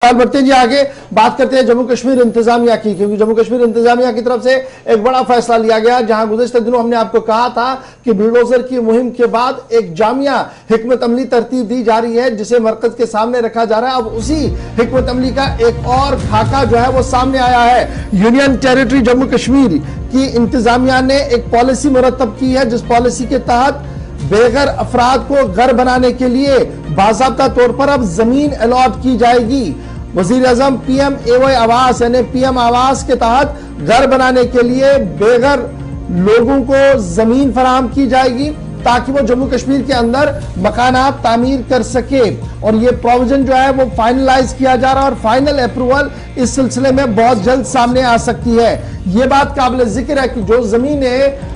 बढ़ते हैं जी आगे बात करते हैं जम्मू कश्मीर इंतजामिया की, क्योंकि जम्मू कश्मीर इंतजामिया की तरफ से एक बड़ा फैसला लिया गया, जहां गुज़िश्ता दिनों हमने आपको कहा था कि बुलडोजर की मुहिम के बाद एक जामिया हिकमत अमली तरतीब दी जा रही है, जिसे मरकज के सामने रखा जा रहा है। अब उसी हिकमत अमली का एक और खाका जो है वो सामने आया है। यूनियन टेरिटरी जम्मू कश्मीर की इंतजामिया ने एक पॉलिसी मुरतब की है, जिस पॉलिसी के तहत बेघर अफराद को घर बनाने के लिए बाज़ाब्ता तौर पर अब जमीन अलॉट की जाएगी। वजीर आज़म PMAY आवास यानी PM आवास के तहत घर बनाने के लिए बेघर लोगों को जमीन फराहम की जाएगी, ताकि वो जम्मू कश्मीर के अंदर मकानात तामीर कर सके। और ये प्रोविजन जो है वो फाइनलाइज किया जा रहा है और फाइनल अप्रूवल इस सिलसिले में बहुत जल्द सामने आ सकती है। ये बात काबिल जिक्र है कि जो जमीनें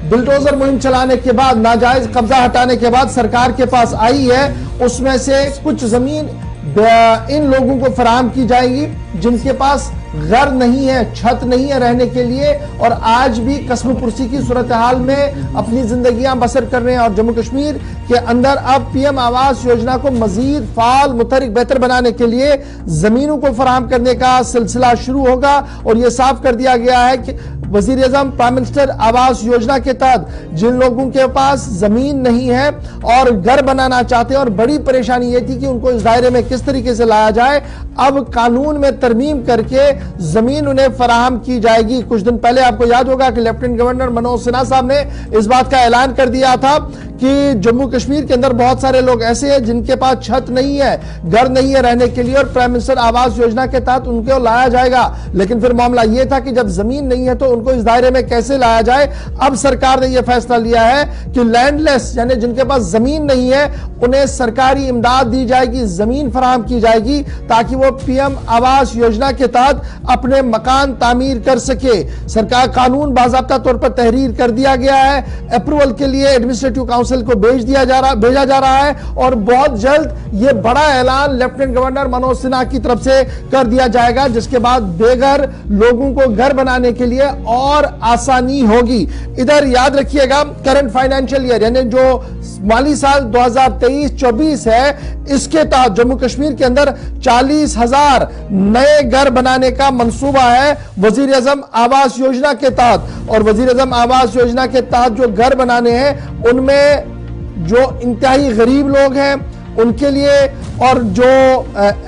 बुलडोजर मुहिम चलाने के बाद, नाजायज कब्जा हटाने के बाद सरकार के पास आई है, उसमें से कुछ जमीन इन लोगों को फराहम की जाएगी जिनके पास घर नहीं है, छत नहीं है रहने के लिए, और आज भी कस्म पुरसी की सूरत हाल में अपनी जिंदगियां बसर कर रहे हैं। और जम्मू कश्मीर के अंदर अब PM आवास योजना को मजीद फाल मुतहरिक बेहतर बनाने के लिए जमीनों को फराहम करने का सिलसिला शुरू होगा। और यह साफ कर दिया गया है कि वजीर आज़म प्राइम मिनिस्टर आवास योजना के तहत जिन लोगों के पास जमीन नहीं है और घर बनाना चाहते हैं, और बड़ी परेशानी ये थी कि उनको इस दायरे में किस तरीके से लाया जाए, अब कानून में तरमीम करके जमीन उन्हें फराहम की जाएगी। कुछ दिन पहले आपको याद होगा कि लेफ्टिनेंट गवर्नर मनोज सिन्हा साहब ने इस बात का ऐलान कर दिया था कि जम्मू कश्मीर के अंदर बहुत सारे लोग ऐसे हैं जिनके पास छत नहीं है, घर नहीं है रहने के लिए, और प्राइम मिनिस्टर आवास योजना के तहत उनको लाया जाएगा। लेकिन फिर मामला यह था कि जब जमीन नहीं है तो उनको इस दायरे में कैसे लाया जाए। अब सरकार ने यह फैसला लिया है कि लैंडलेस यानी जिनके पास जमीन नहीं है उन्हें सरकारी इमदाद दी जाएगी, जमीन फराहम की जाएगी, ताकि वो PM आवास योजना के तहत अपने मकान तामीर कर सके। सरकार कानून बाज़ाब्ता तौर पर तहरीर कर दिया गया है, अप्रूवल के लिए एडमिनिस्ट्रेटिव काउंसिल को भेजा जा रहा है, और बहुत जल्द ये बड़ा ऐलान लेफ्टिनेंट गवर्नर मनोज सिन्हा की तरफ से कर दिया जाएगा, जिसके बाद बेघर लोगों को घर बनाने के लिए और आसानी होगी। इधर याद रखिएगा, करंट फाइनेंशियल ईयर यानी जो माली साल 2023-24 है, इसके तहत जम्मू कश्मीर के अंदर 40,000 नए घर बनाने का मंसूबा है वजीर आज़म आवास योजना के तहत। और वजीर आज़म आवास योजना के तहत जो घर बनाने हैं उनमें जो इंतहाई गरीब लोग हैं उनके लिए, और जो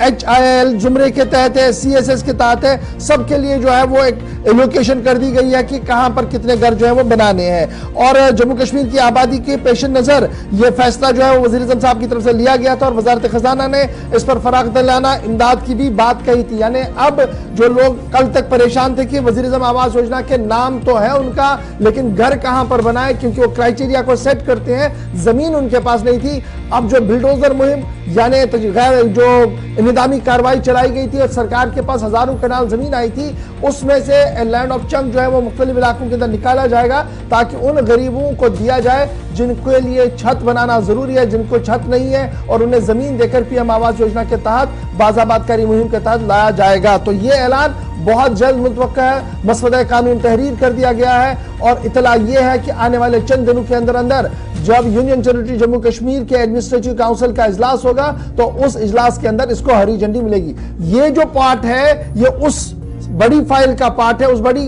HIL जुमरे के तहत है, CSS के तहत है, सबके लिए जो है वो एक एलोकेशन कर दी गई है कि कहां पर कितने घर जो है वो बनाने हैं। और जम्मू कश्मीर की आबादी के पेश नजर ये फैसला जो है वो वज़ीर आज़म साहब की तरफ से लिया गया था, और वजारत खजाना ने इस पर फरागतलाना इमदाद की भी बात कही थी। यानी अब जो लोग कल तक परेशान थे कि वज़ीर आज़म आवास योजना के नाम तो है उनका, लेकिन घर कहां पर बनाए, क्योंकि वो क्राइटेरिया को सेट करते हैं, जमीन उनके पास नहीं थी। अब जो बुलडोजर मुहिम यानी जो इंतजामी कार्रवाई चलाई गई थी और सरकार के पास हजारों कनाल जमीन आई थी, उसमें से लैंड ऑफ चंक जो है वो मुख्तलिफ इलाकों के अंदर निकाला जाएगा, ताकि उन गरीबों को दिया जाए जिनके लिए छत बनाना जरूरी है, जिनको छत नहीं है, और उन्हें जमीन देकर PM आवास योजना के तहत बाज़ाबातकारी मुहिम के तहत लाया जाएगा। तो ये ऐलान बहुत जल्द मुतवक्का है, मसवदा कानून तहरीर कर दिया गया है, और इतला यह है कि आने वाले चंद दिनों के अंदर अंदर जब यूनियन टेरिटरी जम्मू कश्मीर के एडमिनिस्ट्रेटिव काउंसिल का इजलास होगा तो उस इजलास के अंदर इसको हरी झंडी मिलेगी। ये जो पार्ट है ये उस बड़ी फाइल का पार्ट है, उस बड़ी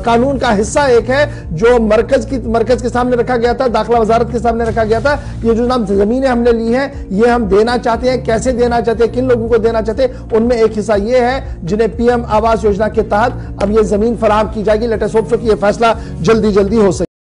कानून का हिस्सा एक है जो मरकज के सामने रखा गया था, दाखिला वजारत के सामने रखा गया था। ये जो नाम जमीनें हमने ली हैं ये हम देना चाहते हैं, कैसे देना चाहते हैं, किन लोगों को देना चाहते हैं, उनमें एक हिस्सा ये है जिन्हें PM आवास योजना के तहत अब ये जमीन फराहम की जाएगी। लेट अस होप कि ये फैसला जल्दी हो सके।